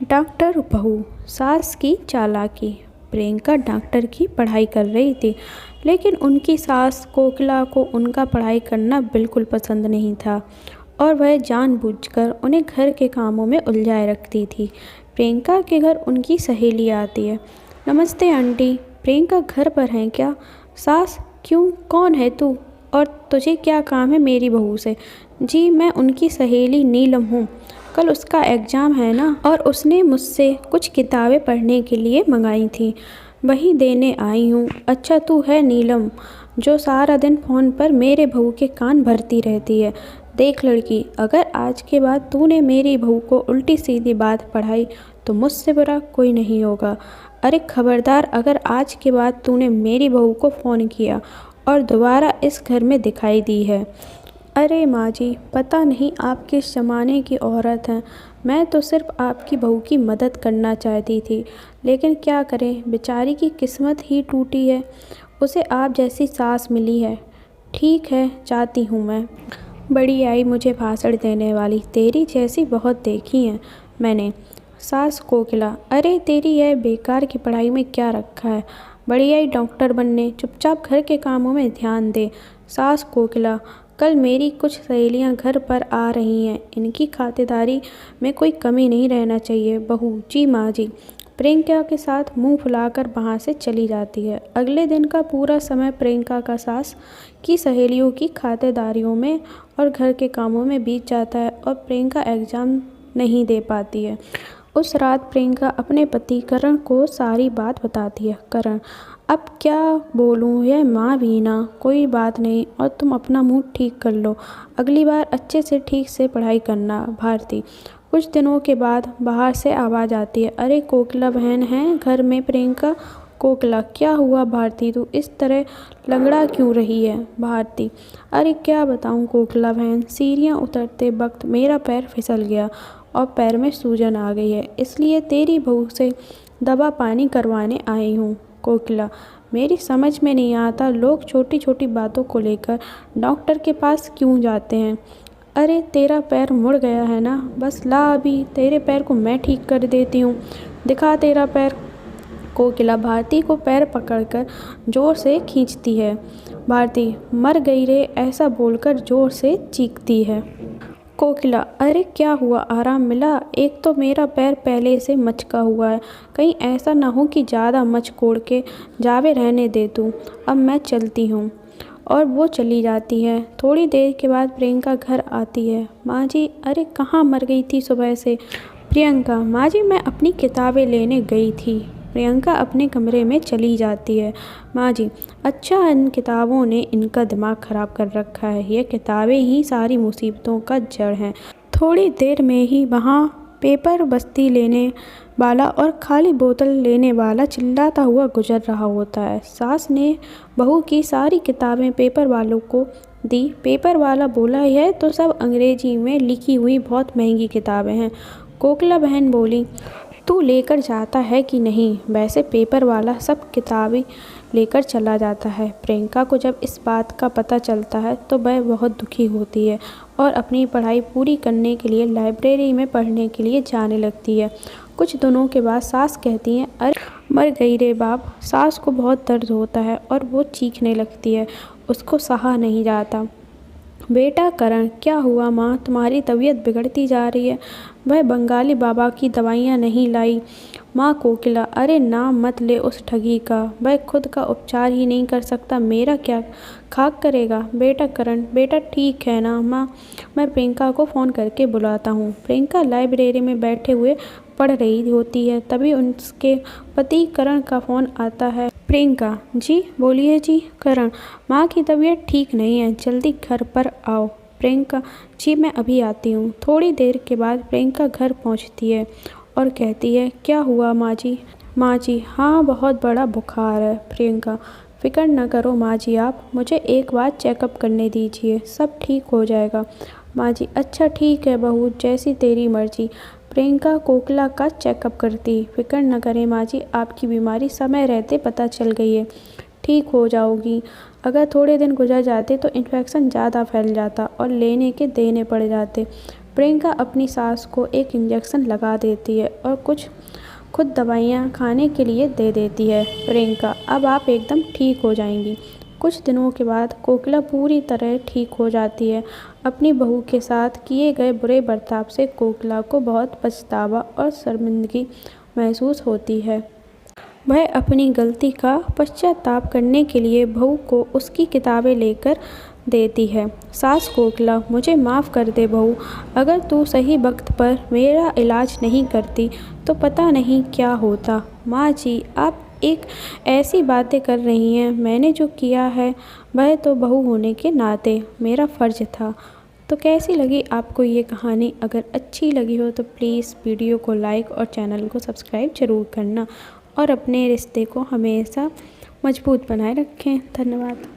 Doctor बहू, सास की चालाकी। प्रियंका डॉक्टर की पढ़ाई कर रही थी, लेकिन उनकी सास कोकिला को उनका पढ़ाई करना बिल्कुल पसंद नहीं था और वह जानबूझकर उन्हें घर के कामों में उलझाए रखती थी। प्रियंका के घर उनकी सहेली आती है। नमस्ते आंटी। प्रियंका घर पर हैं क्या? सास, क्यों, कौन है तू और तुझे क्या काम है मेरी बहू से? जी, मैं उनकी सहेली नीलम हूँ। कल उसका एग्ज़ाम है ना, और उसने मुझसे कुछ किताबें पढ़ने के लिए मंगाई थी, वही देने आई हूँ। अच्छा, तू है नीलम जो सारा दिन फ़ोन पर मेरे बहू के कान भरती रहती है? देख लड़की, अगर आज के बाद तूने मेरी बहू को उल्टी सीधी बात पढ़ाई तो मुझसे बुरा कोई नहीं होगा। अरे खबरदार, अगर आज के बाद तूने मेरी बहू को फ़ोन किया और दोबारा इस घर में दिखाई दी है। अरे माँ जी, पता नहीं आप किस ज़माने की औरत हैं। मैं तो सिर्फ आपकी बहू की मदद करना चाहती थी, लेकिन क्या करें, बेचारी की किस्मत ही टूटी है। उसे आप जैसी सास मिली है। ठीक है, जाती हूँ मैं। बड़ी आई मुझे भाषण देने वाली, तेरी जैसी बहुत देखी हैं मैंने। सास कोकिला, अरे तेरी यह बेकार की पढ़ाई में क्या रखा है? बड़ी आई डॉक्टर बनने, चुपचाप घर के कामों में ध्यान दे। सास कोकिला, कल मेरी कुछ सहेलियां घर पर आ रही हैं, इनकी खातिरदारी में कोई कमी नहीं रहना चाहिए। बहू, जी माँ जी। प्रियंका के साथ मुंह फुलाकर वहाँ से चली जाती है। अगले दिन का पूरा समय प्रियंका का सास की सहेलियों की खातिरदारियों में और घर के कामों में बीत जाता है और प्रियंका एग्ज़ाम नहीं दे पाती है। उस रात प्रियंका अपने पति करण को सारी बात बताती है। करण, अब क्या बोलूँ, यह माँ भी ना, कोई बात नहीं, और तुम अपना मूड ठीक कर लो, अगली बार अच्छे से ठीक से पढ़ाई करना। भारती, कुछ दिनों के बाद बाहर से आवाज़ आती है। अरे कोकिला बहन है घर में? प्रियंका। कोकिला, क्या हुआ भारती, तू इस तरह लंगड़ा क्यों रही है? भारती, अरे क्या बताऊँ कोकिला बहन, सीढ़ियाँ उतरते वक्त मेरा पैर फिसल गया और पैर में सूजन आ गई है, इसलिए तेरी बहू से दवा पानी करवाने आई हूँ। कोकिला, मेरी समझ में नहीं आता, लोग छोटी छोटी बातों को लेकर डॉक्टर के पास क्यों जाते हैं? अरे तेरा पैर मुड़ गया है ना, बस ला, अभी तेरे पैर को मैं ठीक कर देती हूँ, दिखा तेरा पैर। कोकिला भारती को पैर पकड़कर जोर से खींचती है। भारती, मर गई रे, ऐसा बोलकर जोर से चीखती है। कोकिला, अरे क्या हुआ, आराम मिला? एक तो मेरा पैर पहले से मचका हुआ है, कहीं ऐसा ना हो कि ज़्यादा मच कोड़ के जावे रहने दे तू। अब मैं चलती हूँ। और वो चली जाती है। थोड़ी देर के बाद प्रियंका घर आती है। माँ जी, अरे कहाँ मर गई थी सुबह से? प्रियंका, माँ जी मैं अपनी किताबें लेने गई थी। प्रियंका अपने कमरे में चली जाती है। माँ जी, अच्छा, इन किताबों ने इनका दिमाग ख़राब कर रखा है, ये किताबें ही सारी मुसीबतों का जड़ हैं। थोड़ी देर में ही वहाँ पेपर बस्ती लेने वाला और खाली बोतल लेने वाला चिल्लाता हुआ गुजर रहा होता है। सास ने बहू की सारी किताबें पेपर वालों को दी। पेपर वाला बोला, यह तो सब अंग्रेजी में लिखी हुई बहुत महंगी किताबें हैं। कोकिला बहन बोली, तू लेकर जाता है कि नहीं? वैसे पेपर वाला सब किताबें लेकर चला जाता है। प्रियंका को जब इस बात का पता चलता है तो वह बहुत दुखी होती है और अपनी पढ़ाई पूरी करने के लिए लाइब्रेरी में पढ़ने के लिए जाने लगती है। कुछ दिनों के बाद सास कहती हैं, अरे मर गई रे बाप। सास को बहुत दर्द होता है और वो चीखने लगती है, उसको सहा नहीं जाता। बेटा करण, क्या हुआ माँ, तुम्हारी तबीयत बिगड़ती जा रही है। वह बंगाली बाबा की दवाइयाँ नहीं लाई। माँ कोकिला, अरे नाम मत ले उस ठगी का, वह खुद का उपचार ही नहीं कर सकता, मेरा क्या खाक करेगा। बेटा करण, बेटा ठीक है ना माँ, मैं प्रियंका को फ़ोन करके बुलाता हूँ। प्रियंका लाइब्रेरी में बैठे हुए पढ़ रही होती है, तभी उसके पति करण का फ़ोन आता है। प्रियंका, जी बोलिए जी। करण, माँ की तबीयत ठीक नहीं है, जल्दी घर पर आओ। प्रियंका, जी मैं अभी आती हूँ। थोड़ी देर के बाद प्रियंका घर पहुँचती है और कहती है, क्या हुआ माँ जी? माँ जी, हाँ बहुत बड़ा बुखार है। प्रियंका, फिक्र न करो माँ जी, आप मुझे एक बार चेकअप करने दीजिए, सब ठीक हो जाएगा। माँ जी, अच्छा ठीक है बहू, जैसी तेरी मर्जी। प्रियंका कोकिला का चेकअप करती, फिक्र न करें माँ जी, आपकी बीमारी समय रहते पता चल गई है, ठीक हो जाओगी। अगर थोड़े दिन गुजर जाते तो इन्फेक्शन ज़्यादा फैल जाता और लेने के देने पड़ जाते। प्रियंका अपनी सास को एक इंजेक्शन लगा देती है और कुछ खुद दवाइयाँ खाने के लिए दे देती है। प्रियंका, अब आप एकदम ठीक हो जाएंगी। कुछ दिनों के बाद कोकिला पूरी तरह ठीक हो जाती है। अपनी बहू के साथ किए गए बुरे बर्ताव से कोकिला को बहुत पछतावा और शर्मिंदगी महसूस होती है। वह अपनी गलती का पश्चाताप करने के लिए बहू को उसकी किताबें लेकर देती है। सास कोकिला, मुझे माफ़ कर दे बहू, अगर तू सही वक्त पर मेरा इलाज नहीं करती तो पता नहीं क्या होता। माँ जी, आप एक ऐसी बातें कर रही हैं। मैंने जो किया है वह तो बहू होने के नाते मेरा फ़र्ज था। तो कैसी लगी आपको ये कहानी? अगर अच्छी लगी हो तो प्लीज़ वीडियो को लाइक और चैनल को सब्सक्राइब ज़रूर करना और अपने रिश्ते को हमेशा मजबूत बनाए रखें। धन्यवाद।